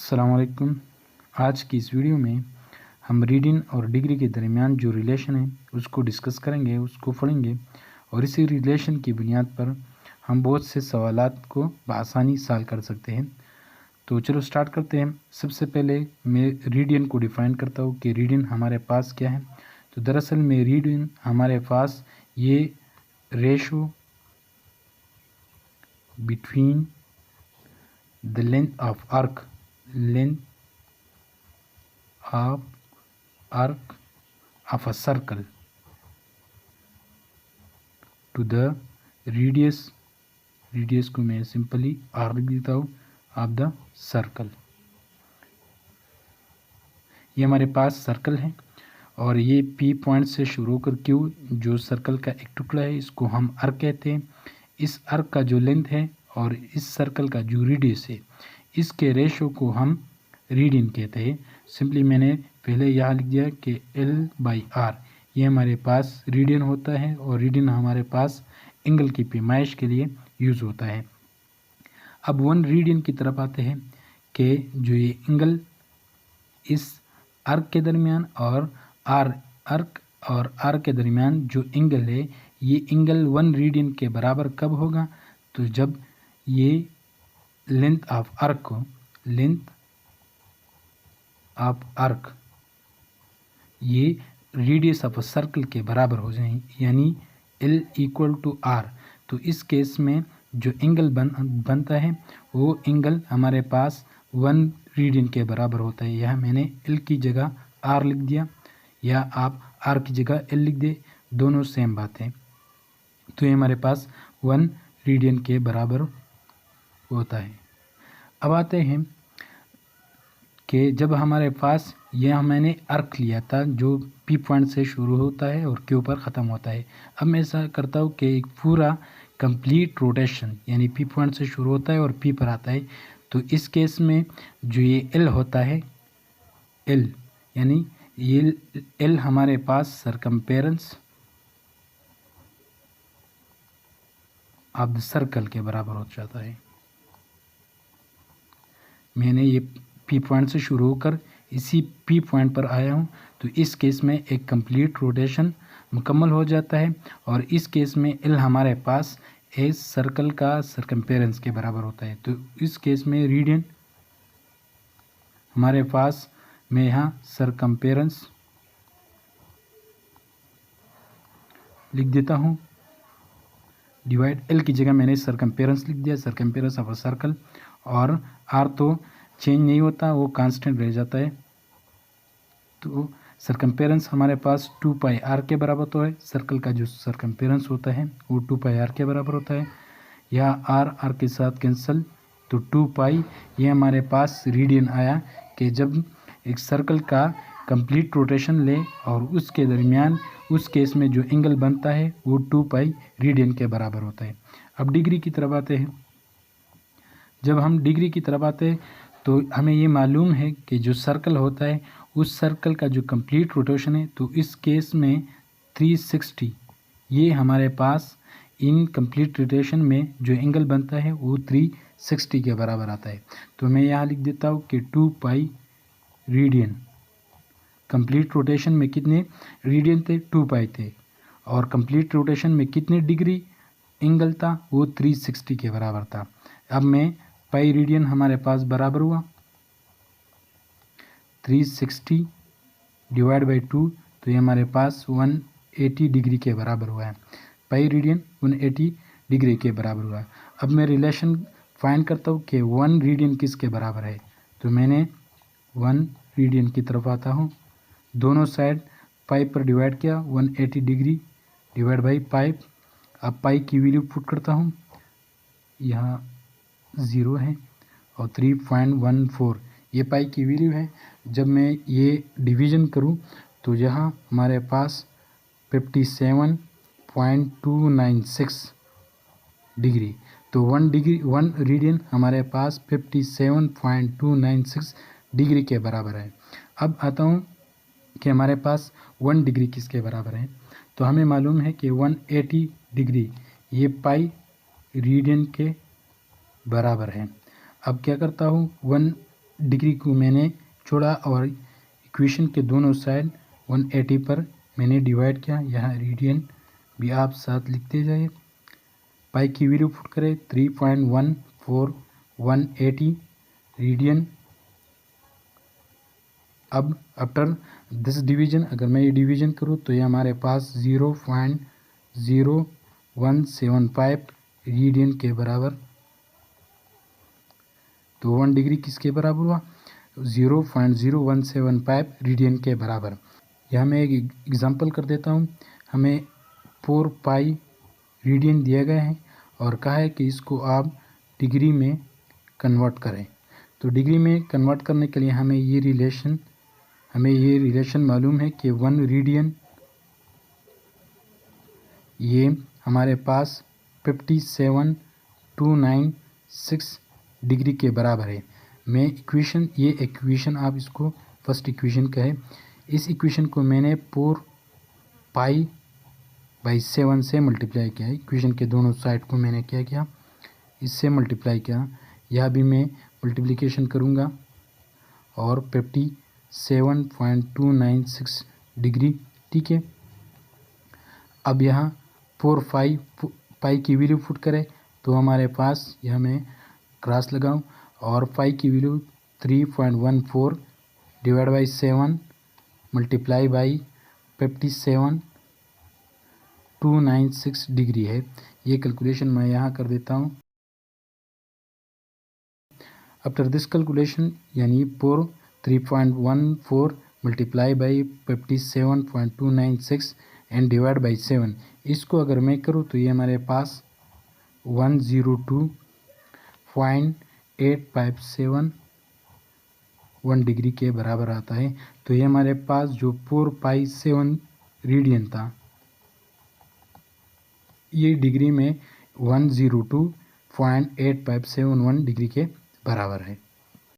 अस्सलाम वालेकुम। आज की इस वीडियो में हम रीडिंग और डिग्री के दरमियान जो रिलेशन है उसको डिस्कस करेंगे, उसको पढ़ेंगे और इसी रिलेशन की बुनियाद पर हम बहुत से सवालात को बआसानी सॉल्व कर सकते हैं। तो चलो स्टार्ट करते हैं। सबसे पहले मैं रीडियन को डिफ़ाइन करता हूँ कि रीडियन हमारे पास क्या है। तो दरअसल में रीडियन हमारे पास ये ratio between the length of arc of a circle to the radius को मैं सिंपली आर लिख देता हूँ ऑफ द सर्कल। ये हमारे पास सर्कल है और ये पी पॉइंट से शुरू होकर क्यू जो सर्कल का एक टुकड़ा है इसको हम आर्क कहते हैं। इस आर्क का जो लेंथ है और इस सर्कल का जो रेडियस है इसके रेशो को हम रीडियन कहते हैं। सिंपली मैंने पहले यहाँ लिख दिया कि L/R ये हमारे पास रीडियन होता है और रीडियन हमारे पास एंगल की पैमाइश के लिए यूज़ होता है। अब वन रीडियन की तरफ आते हैं कि जो ये एंगल इस आर्क के दरमियान और आर्क और आर के दरमियान जो एंगल है ये एंगल वन रीडियन के बराबर कब होगा। तो जब ये लेंथ ऑफ आर्क ये रेडियस ऑफ सर्कल के बराबर हो जाए, यानी L=R। तो इस केस में जो एंगल बनता है वो एंगल हमारे पास वन रीडियन के बराबर होता है। यह मैंने L की जगह R लिख दिया या आप R की जगह L लिख दे, दोनों सेम बात है। तो ये हमारे पास वन रीडियन के बराबर होता है। अब आते हैं कि जब हमारे पास यह मैंने आर्क लिया था जो पी पॉइंट से शुरू होता है और क्यू पर ख़त्म होता है। अब मैं ऐसा करता हूँ कि एक पूरा कंप्लीट रोटेशन यानी पी पॉइंट से शुरू होता है और पी पर आता है। तो इस केस में जो ये एल होता है एल यानी ये एल हमारे पास सरकमपेरेंस ऑफ द सर्कल के बराबर हो जाता है। मैंने ये पी पॉइंट से शुरू होकर इसी पी पॉइंट पर आया हूँ, तो इस केस में एक कंप्लीट रोटेशन मुकम्मल हो जाता है और इस केस में एल हमारे पास इस सर्कल का सरकमपेरेंस के बराबर होता है। तो इस केस में रीडियन हमारे पास मैं यहाँ सरकमपेरेंस लिख देता हूँ डिवाइड एल की जगह मैंने सरकमपेरेंस लिख दिया, सरकमपेरेंस ऑफ अ सर्कल, और आर तो चेंज नहीं होता, वो कांस्टेंट रह जाता है। तो सरकमपेरेंस हमारे पास 2πr के बराबर तो है, सर्कल का जो सरकमपेरेंस होता है वो 2πr के बराबर होता है। यहाँ आर के साथ कैंसिल, तो 2π ये हमारे पास रीडियन आया कि जब एक सर्कल का कंप्लीट रोटेशन ले और उसके दरमियान उस केस में जो एंगल बनता है वो 2π रीडियन के बराबर होता है। अब डिग्री की तरफ आते हैं। जब हम डिग्री की तरफ आते हैं तो हमें ये मालूम है कि जो सर्कल होता है उस सर्कल का जो कंप्लीट रोटेशन है तो इस केस में 360 ये हमारे पास इन कंप्लीट रोटेशन में जो एंगल बनता है वो 360 के बराबर आता है। तो मैं यहाँ लिख देता हूँ कि 2π रीडियन, कंप्लीट रोटेशन में कितने रीडियन थे 2π थे और कंप्लीट रोटेशन में कितने डिग्री एंगल था वो 360 के बराबर था। अब मैं पाई रीडियन हमारे पास बराबर हुआ 360 डिवाइड बाई 2, तो ये हमारे पास 180 डिग्री के बराबर हुआ है। पाई रीडियन 180 डिग्री के बराबर हुआ है। अब मैं रिलेशन फाइंड करता हूँ कि 1 रीडियन किसके बराबर है। तो मैंने 1 रीडियन की तरफ आता हूँ, दोनों साइड पाई पर डिवाइड किया, 180 डिग्री डिवाइड बाई पाई। अब पाई की वैल्यू पुट करता हूँ, यहाँ 0 है और 3.14 ये पाई की वैल्यू है। जब मैं ये डिवीज़न करूं तो यहाँ हमारे पास 57.296 डिग्री, तो 1 रीडियन हमारे पास 57.296 डिग्री के बराबर है। अब आता हूँ कि हमारे पास 1 डिग्री किसके बराबर है। तो हमें मालूम है कि 180 डिग्री ये पाई रीडियन के बराबर है। अब क्या करता हूँ, 1 डिग्री को मैंने छोड़ा और इक्वेशन के दोनों साइड 180 पर मैंने डिवाइड किया। यहाँ रेडियन भी आप साथ लिखते जाइए। पाई की वैल्यू पुट करें 3.14180 रेडियन। अब आफ्टर दिस डिवीजन अगर मैं ये डिवीजन करूँ तो ये हमारे पास 0.0175 रेडियन के बराबर। तो 1 डिग्री किसके बराबर हुआ? 0.0175 रेडियन के बराबर। यह मैं एक एग्जांपल कर देता हूँ। हमें 4 पाई रेडियन दिया गया है और कहा है कि इसको आप डिग्री में कन्वर्ट करें। तो डिग्री में कन्वर्ट करने के लिए हमें ये रिलेशन मालूम है कि 1 रेडियन ये हमारे पास 57.296 डिग्री के बराबर है। मैं ये इक्वेशन आप इसको फर्स्ट इक्वेशन कहे। इस इक्वेशन को मैंने 4 पाई बाई 7 से मल्टीप्लाई किया। इक्वेशन के दोनों साइड को मैंने क्या किया? इससे मल्टीप्लाई किया। यह भी मैं मल्टीप्लिकेशन करूँगा और 57.296 डिग्री, ठीक है। अब यहाँ 4 पाई की वैल्यू पुट करें तो हमारे पास यह मैं क्रॉस लगाऊं और पाई की value 3.14 divide by 7 multiply by 57.296 degree है। ये कैलकुलेशन मैं यहाँ कर देता हूँ। आफ्टर दिस कैलकुलेशन यानी 3.14 multiply by 57.296 and divide by 7, इसको अगर मैं करूँ तो ये हमारे पास 102.857 1 डिग्री के बराबर आता है। तो ये हमारे पास जो 4 पाई 7 रेडियन था ये डिग्री में 102.8571 डिग्री के बराबर है।